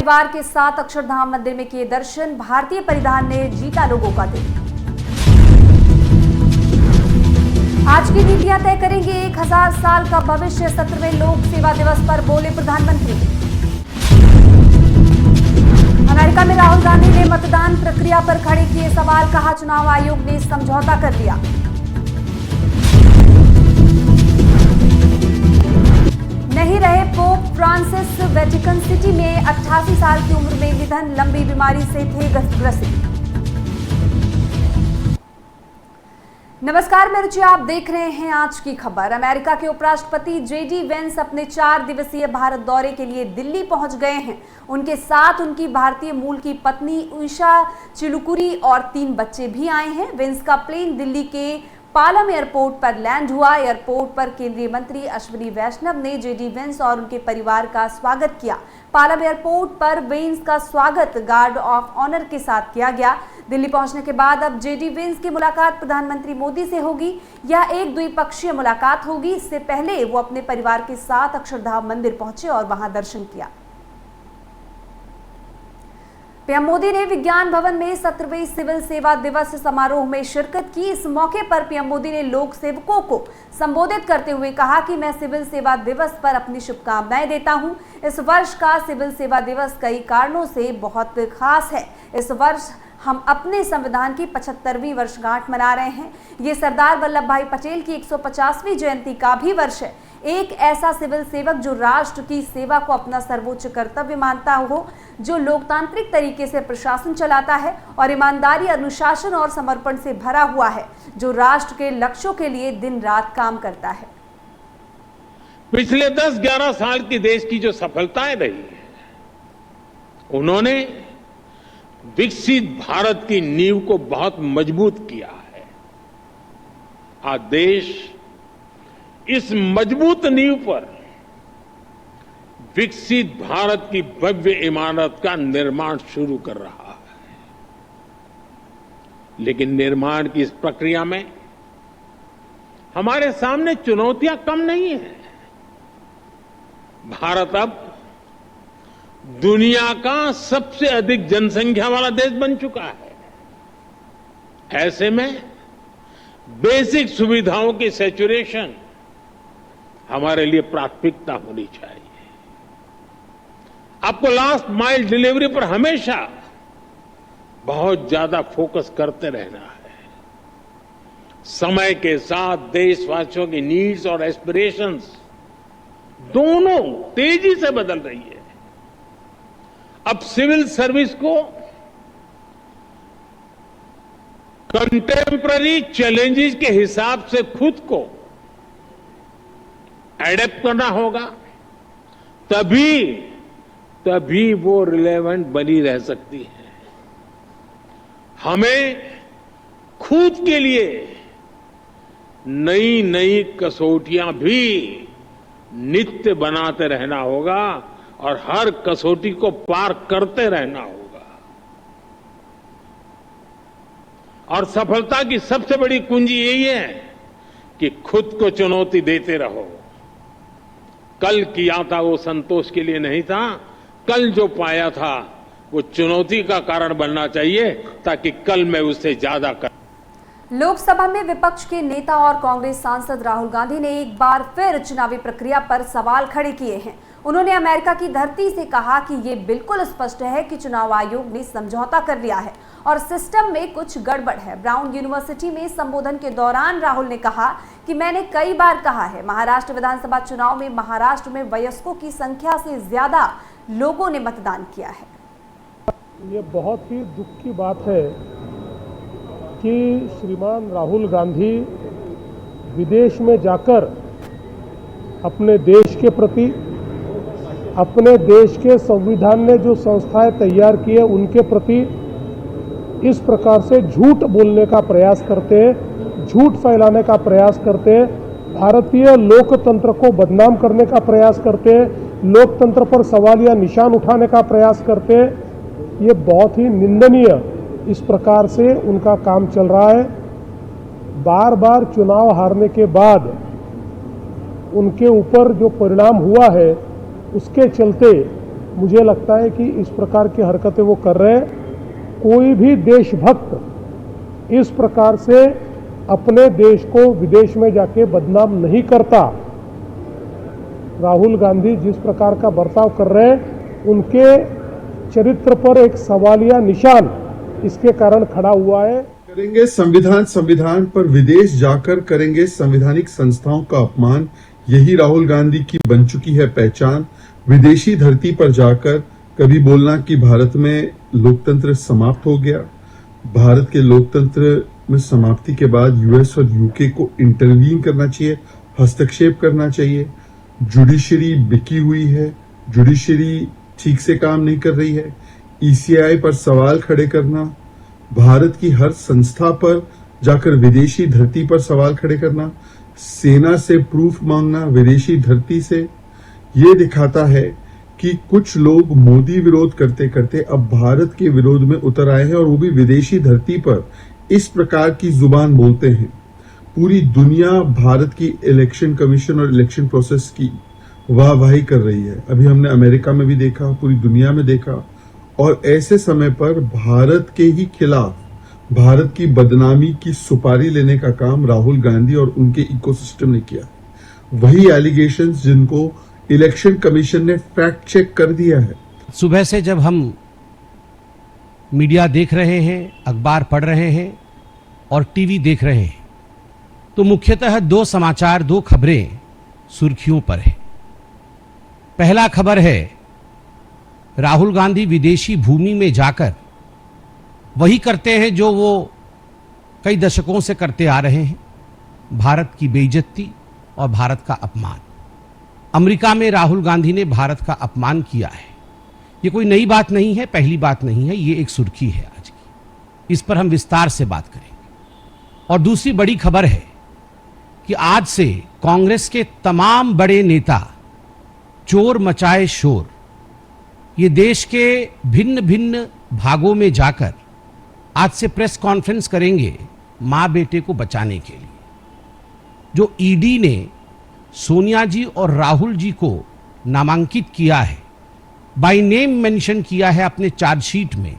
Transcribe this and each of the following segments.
परिवार के साथ अक्षरधाम मंदिर में किए दर्शन। भारतीय परिधान ने जीता लोगों का दिल। आज की नीतियां तय करेंगे 1000 साल का भविष्य, 17वें लोक सेवा दिवस पर बोले प्रधानमंत्री। अमेरिका में राहुल गांधी ने मतदान प्रक्रिया पर खड़े किए सवाल, कहा चुनाव आयोग ने समझौता कर लिया। नहीं रहे पोप फ्रांसिस, वेटिकन सिटी में 88 साल की उम्र में निधन, लंबी बीमारी से थे ग्रसित। नमस्कार, मैं रुचि, आप देख रहे हैं आज की खबर। अमेरिका के उपराष्ट्रपति जेडी वेंस अपने 4 दिवसीय भारत दौरे के लिए दिल्ली पहुंच गए हैं। उनके साथ उनकी भारतीय मूल की पत्नी उषा चिलुकुरी और 3 बच्चे भी आए हैं। वेंस का प्लेन दिल्ली के पालम एयरपोर्ट पर लैंड हुआ। एयरपोर्ट पर केंद्रीय मंत्री अश्विनी वैष्णव ने जेडी वेंस और उनके परिवार का स्वागत किया। पालम एयरपोर्ट पर वेंस का स्वागत गार्ड ऑफ ऑनर के साथ किया गया। दिल्ली पहुंचने के बाद अब जेडी वेंस की मुलाकात प्रधानमंत्री मोदी से होगी। यह एक द्विपक्षीय मुलाकात होगी। इससे पहले वो अपने परिवार के साथ अक्षरधाम मंदिर पहुंचे और वहां दर्शन किया। पीएम मोदी ने विज्ञान भवन में 17वें सिविल सेवा दिवस समारोह में शिरकत की। इस मौके पर पीएम मोदी ने लोक सेवकों को संबोधित करते हुए कहा कि मैं सिविल सेवा दिवस पर अपनी शुभकामनाएं देता हूं। इस वर्ष का सिविल सेवा दिवस कई कारणों से बहुत खास है। इस वर्ष हम अपने संविधान की 75वीं वर्षगांठ मना रहे हैं। ये सरदार वल्लभ भाई पटेल की 150वीं जयंती का भी वर्ष है। एक ऐसा सिविल सेवक जो राष्ट्र की सेवा को अपना सर्वोच्च कर्तव्य मानता हो, जो लोकतांत्रिक तरीके से प्रशासन चलाता है और ईमानदारी, अनुशासन और समर्पण से भरा हुआ है, जो राष्ट्र के लक्ष्यों के लिए दिन रात काम करता है। पिछले 10-11 साल की देश की जो सफलताएं रही है, उन्होंने विकसित भारत की नींव को बहुत मजबूत किया है। आज देश इस मजबूत नींव पर विकसित भारत की भव्य इमारत का निर्माण शुरू कर रहा है। लेकिन निर्माण की इस प्रक्रिया में हमारे सामने चुनौतियां कम नहीं है। भारत अब दुनिया का सबसे अधिक जनसंख्या वाला देश बन चुका है। ऐसे में बेसिक सुविधाओं की सैचुरेशन हमारे लिए प्राथमिकता होनी चाहिए। आपको लास्ट माइल डिलीवरी पर हमेशा बहुत ज्यादा फोकस करते रहना है। समय के साथ देशवासियों की नीड्स और एस्पिरेशंस दोनों तेजी से बदल रही है। अब सिविल सर्विस को कंटेम्पररी चैलेंजेस के हिसाब से खुद को एडेप्ट करना होगा, तभी वो रिलेवेंट बनी रह सकती है। हमें खुद के लिए नई नई कसौटियां भी नित्य बनाते रहना होगा और हर कसौटी को पार करते रहना होगा। और सफलता की सबसे बड़ी कुंजी यही है कि खुद को चुनौती देते रहो। कल किया था वो संतोष के लिए नहीं था, कल जो पाया था वो चुनौती का कारण बनना चाहिए, ताकि कल मैं उससे ज्यादा कर। लोकसभा में विपक्ष के नेता और कांग्रेस सांसद राहुल गांधी ने एक बार फिर चुनावी प्रक्रिया पर सवाल खड़े किए हैं। उन्होंने अमेरिका की धरती से कहा कि ये बिल्कुल स्पष्ट है कि चुनाव आयोग ने समझौता कर लिया है और सिस्टम में कुछ गड़बड़ है। ब्राउन यूनिवर्सिटी में संबोधन के दौरान राहुल ने कहा कि मैंने कई बार कहा है, महाराष्ट्र विधानसभा चुनाव में महाराष्ट्र में वयस्कों की संख्या से ज्यादा लोगों ने मतदान किया है। ये बहुत ही दुख की बात है कि श्रीमान राहुल गांधी विदेश में जाकर अपने देश के प्रति, अपने देश के संविधान ने जो संस्थाएं तैयार की है उनके प्रति इस प्रकार से झूठ बोलने का प्रयास करते हैं, झूठ फैलाने का प्रयास करते हैं, भारतीय लोकतंत्र को बदनाम करने का प्रयास करते हैं, लोकतंत्र पर सवालिया निशान उठाने का प्रयास करते हैं। ये बहुत ही निंदनीय इस प्रकार से उनका काम चल रहा है। बार बार चुनाव हारने के बाद उनके ऊपर जो परिणाम हुआ है उसके चलते मुझे लगता है कि इस प्रकार की हरकतें वो कर रहे हैं। कोई भी देशभक्त इस प्रकार से अपने देश को विदेश में जाके बदनाम नहीं करता। राहुल गांधी जिस प्रकार का बर्ताव कर रहे हैं, उनके चरित्र पर एक सवालिया निशान इसके कारण खड़ा हुआ है। करेंगे संविधान पर विदेश जाकर करेंगे संवैधानिक संस्थाओं का अपमान, यही राहुल गांधी की बन चुकी है पहचान। विदेशी धरती पर जाकर कभी बोलना कि भारत में लोकतंत्र समाप्त हो गया। भारत के लोकतंत्र में समाप्ति के बाद यूएस और यूके को इंटरवीन करना चाहिए, हस्तक्षेप करना चाहिए। जुडिशरी बिकी हुई है, जुडिशरी ठीक से काम नहीं कर रही है। ईसीआई पर सवाल खड़े करना, भारत की हर संस्था पर जाकर विदेशी धरती पर सवाल खड़े करना, सेना से प्रूफ मांगना विदेशी धरती से, ये दिखाता है कि कुछ लोग मोदी विरोध करते करते अब भारत के विरोध में उतर आए हैं और वो भी विदेशी धरती पर इस प्रकार की जुबान बोलते हैं। पूरी दुनिया भारत की इलेक्शन कमीशन और इलेक्शन प्रोसेस की वाहवाही कर रही है। अभी हमने अमेरिका में भी देखा, पूरी दुनिया में देखा। और ऐसे समय पर भारत के ही खिलाफ भारत की बदनामी की सुपारी लेने का काम राहुल गांधी और उनके इकोसिस्टम ने किया। वही एलिगेशंस जिनको इलेक्शन कमीशन ने फैक्ट चेक कर दिया है। सुबह से जब हम मीडिया देख रहे हैं, अखबार पढ़ रहे हैं और टीवी देख रहे हैं, तो मुख्यतः दो समाचार, दो खबरें सुर्खियों पर है। पहला खबर है राहुल गांधी विदेशी भूमि में जाकर वही करते हैं जो वो कई दशकों से करते आ रहे हैं, भारत की बेइज्जती और भारत का अपमान। अमेरिका में राहुल गांधी ने भारत का अपमान किया है। ये कोई नई बात नहीं है, पहली बात नहीं है, ये एक सुर्खी है आज की। इस पर हम विस्तार से बात करेंगे। और दूसरी बड़ी खबर है कि आज से कांग्रेस के तमाम बड़े नेता चोर मचाए शोर, ये देश के भिन्न भिन्न भागों में जाकर आज से प्रेस कॉन्फ्रेंस करेंगे मां बेटे को बचाने के लिए। जो ईडी ने सोनिया जी और राहुल जी को नामांकित किया है, बाय नेम मेंशन किया है अपने चार्जशीट में,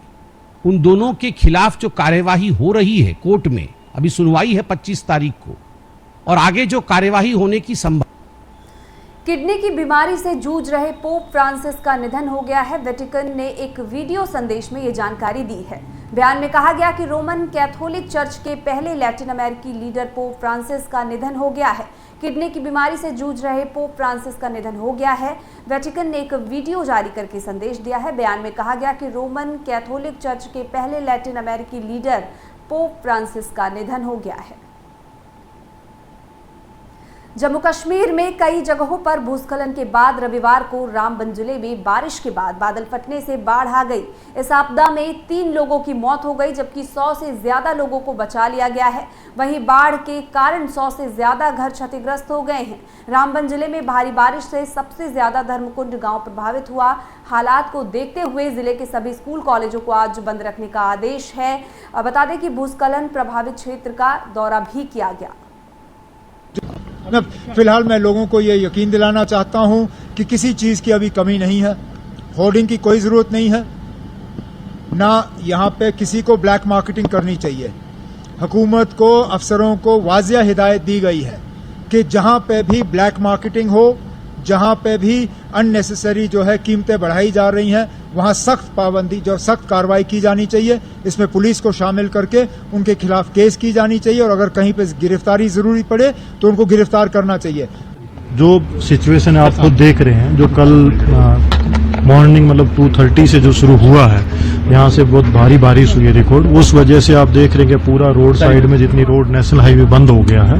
उन दोनों के खिलाफ जो कार्यवाही हो रही है कोर्ट में, अभी सुनवाई है 25 तारीख को, और आगे जो कार्यवाही होने की संभावना। किडनी की बीमारी से जूझ रहे पोप फ्रांसिस का निधन हो गया है। वेटिकन ने एक वीडियो संदेश में ये जानकारी दी है। बयान में कहा गया कि रोमन कैथोलिक चर्च के पहले लैटिन अमेरिकी लीडर पोप फ्रांसिस का निधन हो गया है। किडनी की बीमारी से जूझ रहे पोप फ्रांसिस का निधन हो गया है। वेटिकन ने एक वीडियो जारी करके संदेश दिया है। बयान में कहा गया कि रोमन कैथोलिक चर्च के पहले लैटिन अमेरिकी लीडर पोप फ्रांसिस का निधन हो गया है। जम्मू कश्मीर में कई जगहों पर भूस्खलन के बाद रविवार को रामबन जिले में बारिश के बाद बादल फटने से बाढ़ आ गई। इस आपदा में 3 लोगों की मौत हो गई, जबकि 100 से ज्यादा लोगों को बचा लिया गया है। वहीं बाढ़ के कारण 100 से ज्यादा घर क्षतिग्रस्त हो गए हैं। रामबन जिले में भारी बारिश से सबसे ज्यादा धर्मकुंड गांव प्रभावित हुआ। हालात को देखते हुए जिले के सभी स्कूल कॉलेजों को आज बंद रखने का आदेश है। बता दें कि भूस्खलन प्रभावित क्षेत्र का दौरा भी किया गया। फिलहाल मैं लोगों को ये यकीन दिलाना चाहता हूं कि किसी चीज की अभी कमी नहीं है। होर्डिंग की कोई जरूरत नहीं है, ना यहाँ पे किसी को ब्लैक मार्केटिंग करनी चाहिए। हुकूमत को, अफसरों को वाज़िया हिदायत दी गई है कि जहाँ पे भी ब्लैक मार्केटिंग हो, जहाँ पे भी अननेसेसरी जो है कीमतें बढ़ाई जा रही हैं, वहाँ सख्त पाबंदी, जो सख्त कार्रवाई की जानी चाहिए। इसमें पुलिस को शामिल करके उनके खिलाफ केस की जानी चाहिए और अगर कहीं पे गिरफ्तारी जरूरी पड़े तो उनको गिरफ्तार करना चाहिए। जो सिचुएशन आप खुद देख रहे हैं, जो कल मॉर्निंग मतलब 2:30 से जो शुरू हुआ है, यहाँ से बहुत भारी बारिश हुई है रिकॉर्ड। उस वजह से आप देख रहे हैं कि पूरा रोड साइड में जितनी रोड नेशनल हाईवे बंद हो गया है।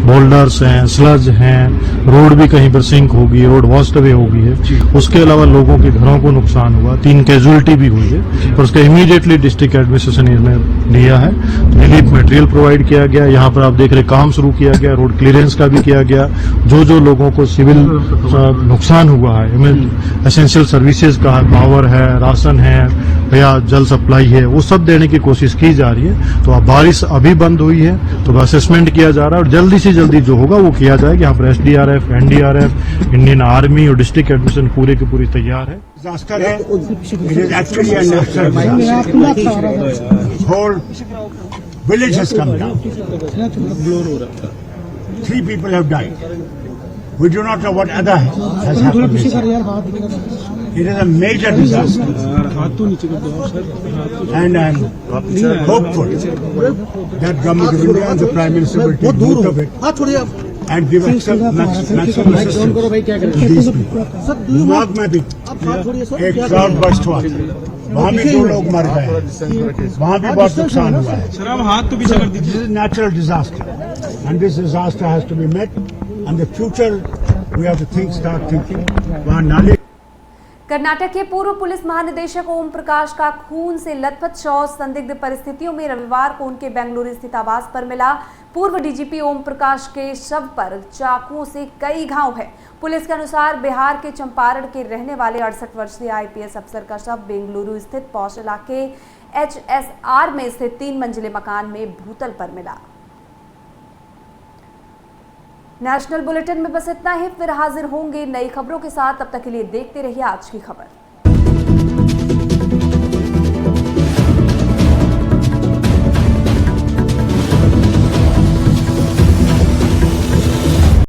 बोल्डर्स हैं, स्लज हैं, रोड भी कहीं पर सिंक होगी, रोड वॉस्ट अवे हो गई है। उसके अलावा लोगों के घरों को नुकसान हुआ, 3 कैजुअलिटी भी हुई है और उसका इमीडिएटली डिस्ट्रिक्ट एडमिनिस्ट्रेशन ने लिया है। रिलीफ मटेरियल प्रोवाइड किया गया। यहाँ पर आप देख रहे काम शुरू किया गया, रोड क्लियरेंस का भी किया गया। जो लोगों को सिविल नुकसान हुआ है, एसेंशियल सर्विसेज का है, पावर है, राशन है या जल सप्लाई है, वो सब देने की कोशिश की जा रही है। तो अब बारिश अभी बंद हुई है तो असेसमेंट किया जा रहा है और जल्दी से जल्दी जो होगा वो किया जाएगा। यहाँ पर SDRF, NDRF, इंडियन आर्मी और डिस्ट्रिक्ट एडमिनिस्ट्रेशन पूरे की पूरी तैयार है। disaster है. It is actually a natural disaster. Whole village has come down. 3 people have died. We do not know what other has happened. It is a major disaster. And I am hopeful that Government of India and the Prime Minister will take note of it and give maximum assistance to these people. दिमाग में भी एक cloud burst हुआ था, वहाँ भी 2 लोग मर गए, वहाँ भी बहुत नुकसान हुआ है. सर, आप हाथ तो पीछे कर दीजिए. This is natural disaster, and this disaster has to be met. And the future, we have to start thinking. वहाँ नाले. कर्नाटक के पूर्व पुलिस महानिदेशक ओम प्रकाश का खून से लथपथ शव संदिग्ध परिस्थितियों में रविवार को उनके बेंगलुरु स्थित आवास पर मिला. पूर्व डीजीपी ओम प्रकाश के शव पर चाकुओं से कई घाव है. पुलिस के अनुसार बिहार के चंपारण के रहने वाले 68 वर्षीय आईपीएस अफसर का शव बेंगलुरु स्थित पौष इलाके HSR में स्थित 3 मंजिले मकान में भूतल पर मिला. नेशनल बुलेटिन में बस इतना ही. फिर हाजिर होंगे नई खबरों के साथ. तब तक के लिए देखते रहिए आज की खबर.